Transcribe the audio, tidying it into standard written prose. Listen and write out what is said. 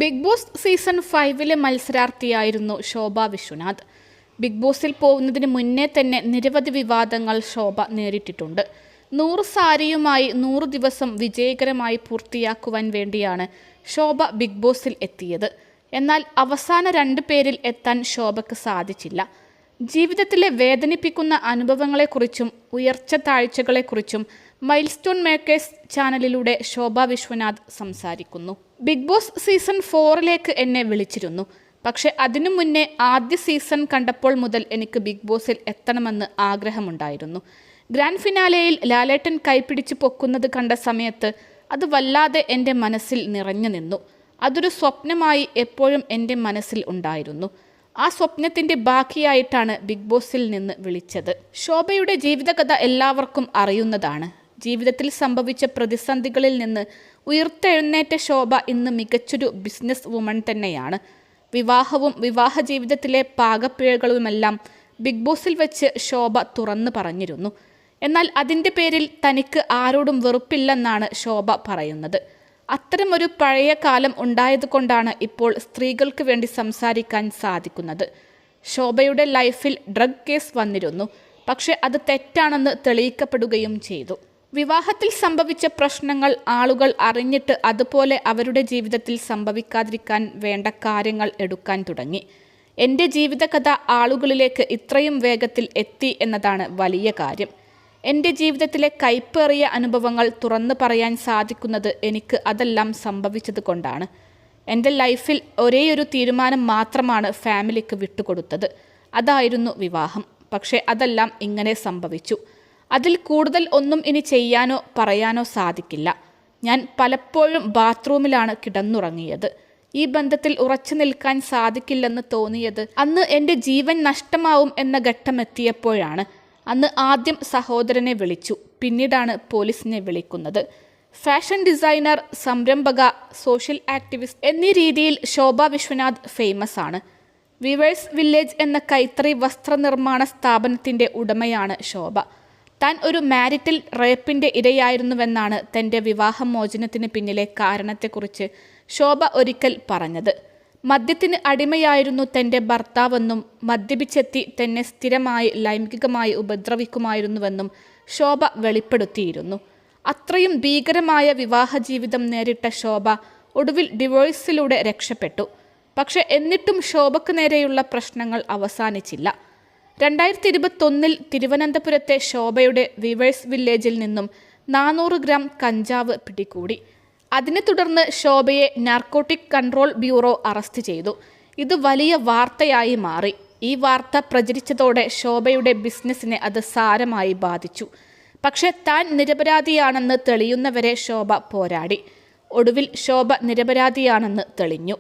Big boss season 5 മത്സരാർത്ഥിയായിരുന്നു ശോഭ Vishwanath. Big ബോസിൽ പോകുന്നതിന് മുന്നേ തന്നെ നിരവധി വിവാദങ്ങൾ ശോഭ നേരിട്ടിട്ടുണ്ട്. 100 സാരിയുമായി 100 ദിവസം വിജയകരമായി പൂർത്തിയാക്കുവാൻ വേണ്ടിയാണ് ശോഭ ബിഗ് ബോസിൽ എത്തിയത്. എന്നാൽ അവസാന 2 പേരിൽ എത്താൻ ശോഭയ്ക്ക് സാധിച്ചില്ല. ജീവിതത്തിലെ വേദനിപ്പിക്കുന്ന അനുഭവങ്ങളെക്കുറിച്ചും ഉയർച്ച താഴ്ചകളെക്കുറിച്ചും മൈൽസ്റ്റോൺ മേക്കേഴ്സ് ചാനലിലൂടെ ശോഭ വിശ്വനാഥ് സംസാരിക്കുന്നു. ബിഗ് ബോസ് സീസൺ 4 എന്നെ വിളിച്ചിരുന്നു. പക്ഷെ അതിനു മുന്നേ ആദ്യ സീസൺ കണ്ടപ്പോൾ മുതൽ എനിക്ക് ബിഗ് ബോസിൽ എത്തണമെന്ന് ആഗ്രഹമുണ്ടായിരുന്നു. ഗ്രാൻഡ് ഫിനാലെയിൽ ലാലേട്ടൻ കൈപിടിച്ച് പൊക്കുന്നത് കണ്ട സമയത്ത് അത് വല്ലാതെ എൻ്റെ മനസ്സിൽ നിറഞ്ഞു നിന്നു. അതൊരു സ്വപ്നമായി എപ്പോഴും എൻ്റെ മനസ്സിൽ ഉണ്ടായിരുന്നു. ആ സ്വപ്നത്തിൻ്റെ ബാക്കിയായിട്ടാണ് ബിഗ് ബോസിൽ നിന്ന് വിളിച്ചത്. ശോഭയുടെ ജീവിതകഥ എല്ലാവർക്കും അറിയുന്നതാണ്. ജീവിതത്തിൽ സംഭവിച്ച പ്രതിസന്ധികളിൽ നിന്ന് ഉയർത്തെഴുന്നേറ്റ ശോഭ ഇന്ന് മികച്ചൊരു ബിസിനസ് വുമൺ തന്നെയാണ്. വിവാഹവും വിവാഹ ജീവിതത്തിലെ പാകപ്പിഴകളുമെല്ലാം ബിഗ് ബോസിൽ വെച്ച് ശോഭ തുറന്നു പറഞ്ഞിരുന്നു. എന്നാൽ അതിൻ്റെ പേരിൽ തനിക്ക് ആരോടും വെറുപ്പില്ലെന്നാണ് ശോഭ പറയുന്നത്. അത്തരമൊരു പഴയ കാലം ഉണ്ടായതുകൊണ്ടാണ് ഇപ്പോൾ സ്ത്രീകൾക്ക് വേണ്ടി സംസാരിക്കാൻ സാധിക്കുന്നത്. ശോഭയുടെ ലൈഫിൽ ഡ്രഗ് കേസ് വന്നിരുന്നു. പക്ഷെ അത് തെറ്റാണെന്ന് തെളിയിക്കപ്പെടുകയും ചെയ്തു. വിവാഹത്തിൽ സംഭവിച്ച പ്രശ്നങ്ങൾ ആളുകൾ അറിഞ്ഞിട്ട് അതുപോലെ അവരുടെ ജീവിതത്തിൽ സംഭവിക്കാതിരിക്കാൻ വേണ്ട കാര്യങ്ങൾ എടുക്കാൻ തുടങ്ങി. എൻ്റെ ജീവിതകഥ ആളുകളിലേക്ക് ഇത്രയും വേഗത്തിൽ എത്തി എന്നതാണ് വലിയ കാര്യം. എൻ്റെ ജീവിതത്തിലെ കൈപ്പേറിയ അനുഭവങ്ങൾ തുറന്നു പറയാൻ സാധിക്കുന്നത് എനിക്ക് അതെല്ലാം സംഭവിച്ചത് കൊണ്ടാണ്. എൻ്റെ ലൈഫിൽ ഒരേയൊരു തീരുമാനം മാത്രമാണ് ഫാമിലിക്ക് വിട്ടുകൊടുത്തത്. അതായിരുന്നു വിവാഹം. പക്ഷേ അതെല്ലാം ഇങ്ങനെ സംഭവിച്ചു. അതിൽ കൂടുതൽ ഒന്നും ഇനി ചെയ്യാനോ പറയാനോ സാധിക്കില്ല. ഞാൻ പലപ്പോഴും ബാത്റൂമിലാണ് കിടന്നുറങ്ങിയത്. ഈ ബന്ധത്തിൽ ഉറച്ചു നിൽക്കാൻ സാധിക്കില്ലെന്ന് തോന്നിയത് അന്ന് എൻ്റെ ജീവൻ നഷ്ടമാവും എന്ന ഘട്ടമെത്തിയപ്പോഴാണ്. അന്ന് ആദ്യം സഹോദരനെ വിളിച്ചു, പിന്നീടാണ് പോലീസിനെ വിളിക്കുന്നത്. ഫാഷൻ ഡിസൈനർ, സംരംഭക, സോഷ്യൽ ആക്ടിവിസ്റ്റ് എന്നീ രീതിയിൽ ശോഭ വിശ്വനാഥ് ഫേമസ് ആണ്. വീവേഴ്സ് വില്ലേജ് എന്ന കൈത്തറി വസ്ത്രനിർമ്മാണ സ്ഥാപനത്തിൻ്റെ ഉടമയാണ് ശോഭ. താൻ ഒരു മാരിറ്റൽ റേപ്പിൻ്റെ ഇരയായിരുന്നുവെന്നാണ് തൻ്റെ വിവാഹമോചനത്തിന് പിന്നിലെ കാരണത്തെക്കുറിച്ച് ശോഭ ഒരിക്കൽ പറഞ്ഞത്. മദ്യത്തിന് അടിമയായിരുന്നു തൻ്റെ ഭർത്താവെന്നും മദ്യപിച്ചെത്തി തന്നെ സ്ഥിരമായി ലൈംഗികമായി ഉപദ്രവിക്കുമായിരുന്നുവെന്നും ശോഭ വെളിപ്പെടുത്തിയിരുന്നു. അത്രയും ഭീകരമായ വിവാഹ ജീവിതം നേരിട്ട ശോഭ ഒടുവിൽ ഡിവോഴ്സിലൂടെ രക്ഷപ്പെട്ടു. പക്ഷെ എന്നിട്ടും ശോഭയ്ക്ക് നേരെയുള്ള പ്രശ്നങ്ങൾ അവസാനിച്ചില്ല. 2021 തിരുവനന്തപുരത്തെ ശോഭയുടെ വീവേഴ്സ് വില്ലേജിൽ നിന്നും 400 ഗ്രാം കഞ്ചാവ് പിടികൂടി. അതിനെ തുടർന്ന് ശോഭയെ നാർക്കോട്ടിക് കൺട്രോൾ ബ്യൂറോ അറസ്റ്റ് ചെയ്തു. ഇത് വലിയ വാർത്തയായി മാറി. ഈ വാർത്ത പ്രചരിച്ചതോടെ ശോഭയുടെ ബിസിനസ്സിനെ അത് സാരമായി ബാധിച്ചു. പക്ഷെ താൻ നിരപരാധിയാണെന്ന് തെളിയുന്നവരെ ശോഭ പോരാടി. ഒടുവിൽ ശോഭ നിരപരാധിയാണെന്ന് തെളിഞ്ഞു.